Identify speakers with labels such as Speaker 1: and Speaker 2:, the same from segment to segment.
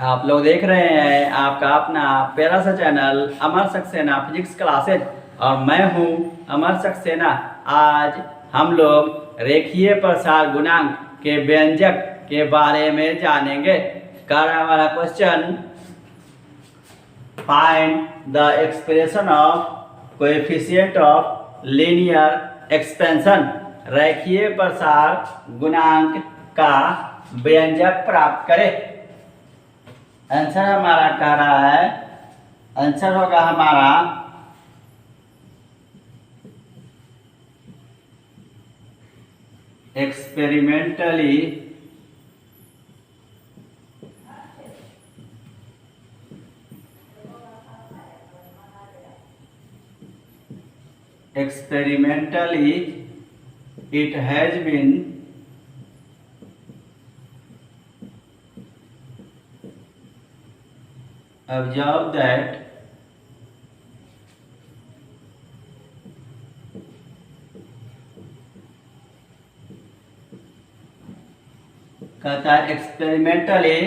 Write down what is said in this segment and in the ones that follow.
Speaker 1: आप लोग देख रहे हैं आपका अपना प्यारा सा चैनल अमर सक्सेना फिजिक्स क्लासेज और मैं हूं अमर सक्सेना। आज हम लोग रेखीय प्रसार गुणांक के व्यंजक के बारे में जानेंगे। कर हमारा question, find the expression of coefficient of linear expansion. रेखीय प्रसार गुणांक का व्यंजक प्राप्त करें। आंसर हमारा कह रहा है, आंसर होगा हमारा experimentally it has been observed that कहता है experimentally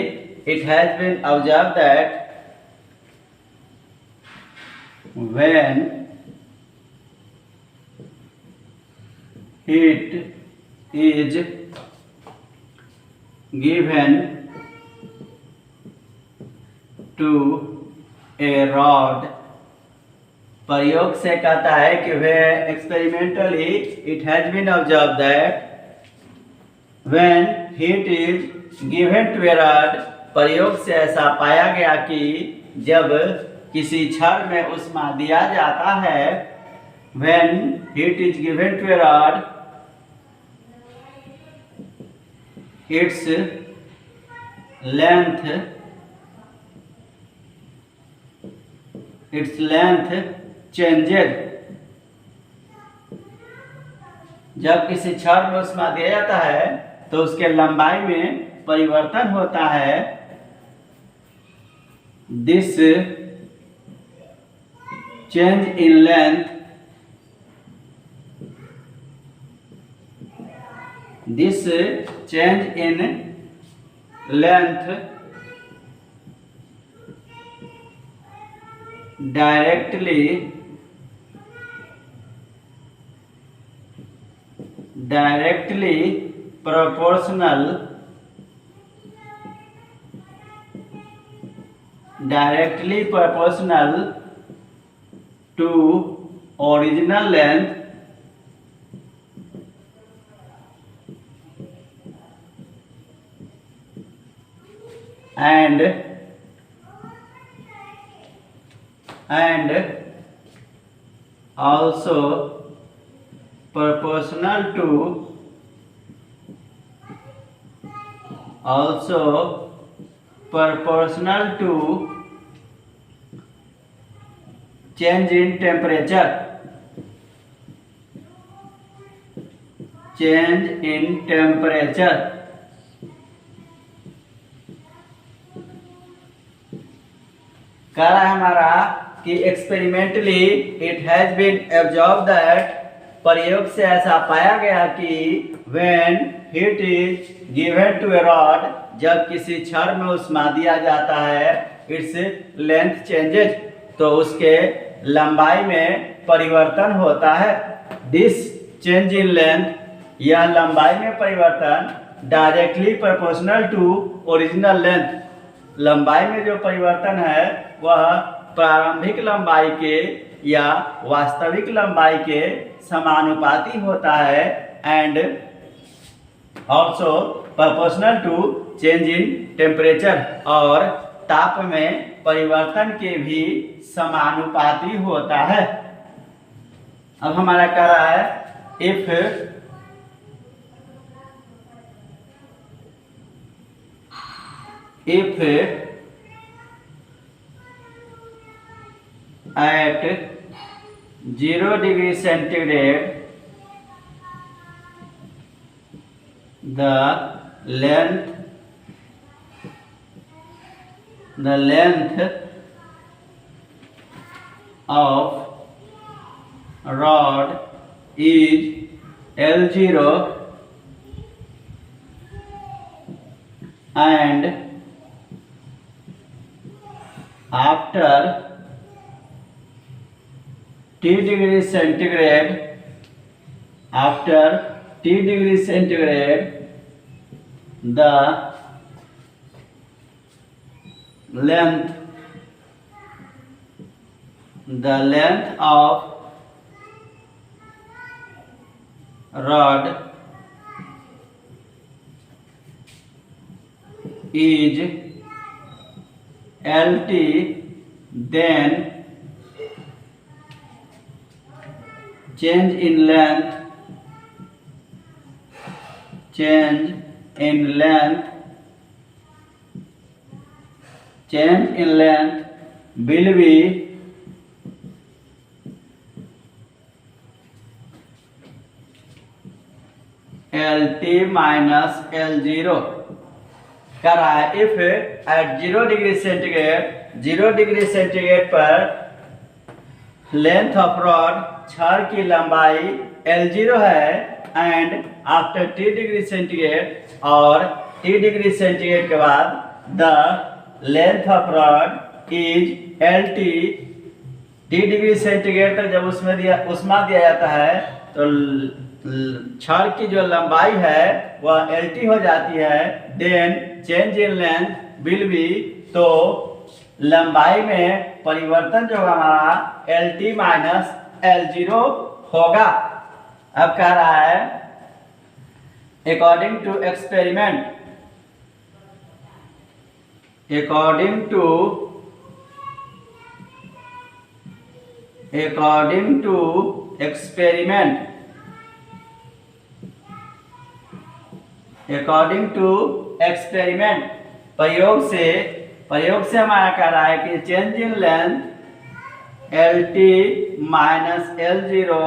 Speaker 1: it has been observe that when heat is given to a rod, प्रयोग से कहता है कि वह experimentally it has been observe that when heat is given to a rod, प्रयोग से ऐसा पाया गया कि जब किसी छड़ में ऊष्मा दिया जाता है, when heat is given to a rod its length changes. जब किसी छड़ में ऊष्मा दिया जाता है तो उसके लंबाई में परिवर्तन होता है। This change in length directly proportional to original length and also proportional to change in temperature। कह रहा है हमारा कि experimentally it has been observe that, प्रयोग से ऐसा पाया गया कि when heat is given to a rod, जब किसी छड़ में ऊष्मा दिया जाता है, इट्स लेंथ चेंजेज, तो उसके लंबाई में परिवर्तन होता है। दिस चेंज इन लेंथ, यह लंबाई में परिवर्तन directly proportional to original length, लंबाई में जो परिवर्तन है वह प्रारंभिक लंबाई के या वास्तविक लंबाई के समानुपाती होता है। And also proportional to change in temperature, और ताप में परिवर्तन के भी समानुपाती होता है। अब हमारा कह रहा है if at 0 degree centigrade the length of rod is L0 and after T degree centigrade, after T degree centigrade, the length of rod is LT, then change in length will be LT minus L0 कर रहा है। If at 0 degree centigrade पर length of rod छड़ की लंबाई L0 है and after T degree centigrade और T degree centigrade के बाद the length of rod is LT। T degree centigrade तक जब उष्मा दिया जाता है तो छड़ की जो लंबाई है वह LT हो जाती है। Then change in length will be, तो लंबाई में परिवर्तन जो हमारा LT माइनस L0 होगा। अब कह रहा है according to experiment, according to experiment, प्रयोग से हमारा कह रहा है कि change in length LT minus L0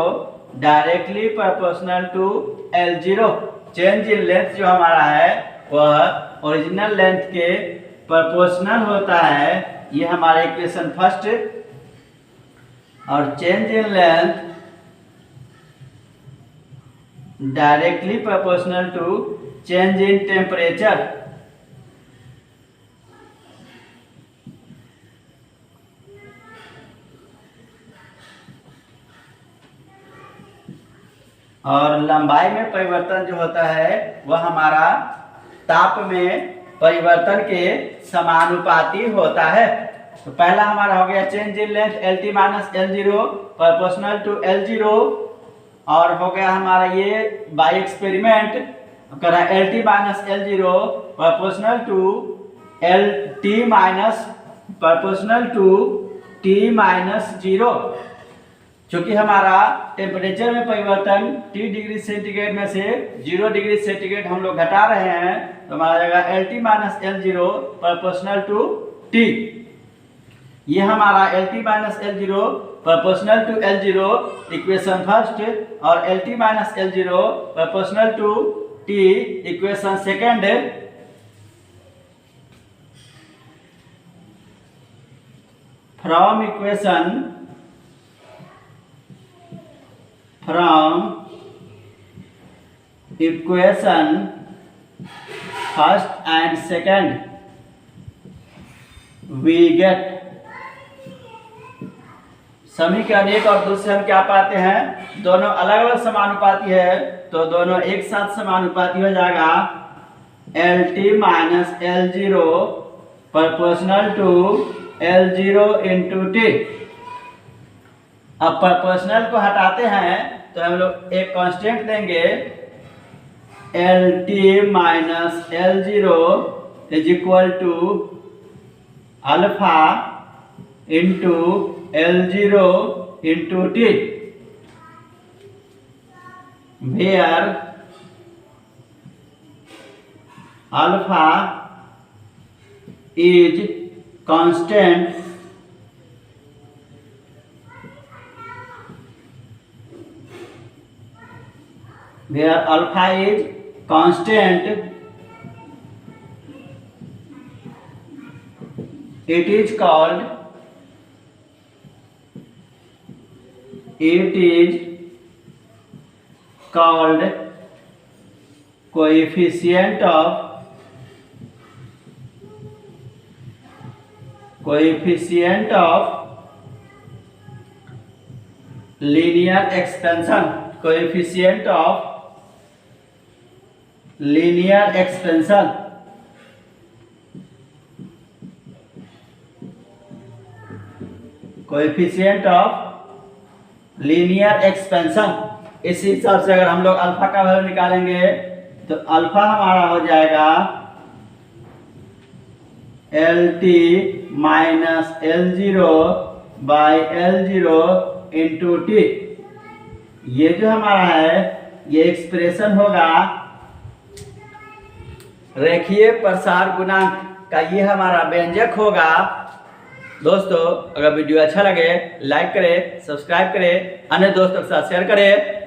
Speaker 1: directly proportional to L0। Change in length जो हमारा है वह ओरिजिनल लेंथ के प्रोपोर्शनल होता है। ये हमारा इक्वेशन फर्स्ट। और change in length directly proportional to change in temperature. और लंबाई में परिवर्तन जो होता है वह हमारा ताप में परिवर्तन के समानुपाती होता है। तो पहला हमारा हो गया change in length LT minus L0 proportional to L0, और हो गया हमारा ये बाय एक्सपेरिमेंट करा LT minus L0 proportional to LT minus proportional to T minus 0। चूंकि हमारा टेम्परेचर में परिवर्तन T डिग्री सेंटीग्रेड में से 0 डिग्री सेंटीग्रेड हम लोग घटा रहे हैं, तो हमारा जाएगा LT minus L0 proportional to T। ये हमारा LT minus L0 proportional to L0 equation first, और LT minus L0 proportional to T equation second. From equation first and second we get, समीकरण एक और दूसरे हम क्या पाते हैं, दोनों अलग अलग समानुपाती है तो दोनों एक साथ समानुपाती हो जाएगा। LT minus L0 proportional to L0 into T। अब प्रोपोर्शनल को हटाते हैं तो हम लोग एक कांस्टेंट देंगे, LT minus L0 is equal to alpha into L0 into T, where alpha is constant where alpha is constant, it is called coefficient coefficient of linear expansion, coefficient of linear expansion, coefficient of linear expansion. इस हिसाब से अगर हम लोग alpha का value निकालेंगे तो alpha हमारा हो जाएगा LT minus L0 by L0 into T. ये जो हमारा है ये एक्सप्रेशन होगा रेखीय प्रसार गुणांक का, ये हमारा व्यंजक होगा। दोस्तों अगर वीडियो अच्छा लगे लाइक करें, सब्सक्राइब करें, अन्य दोस्तों के साथ शेयर करें।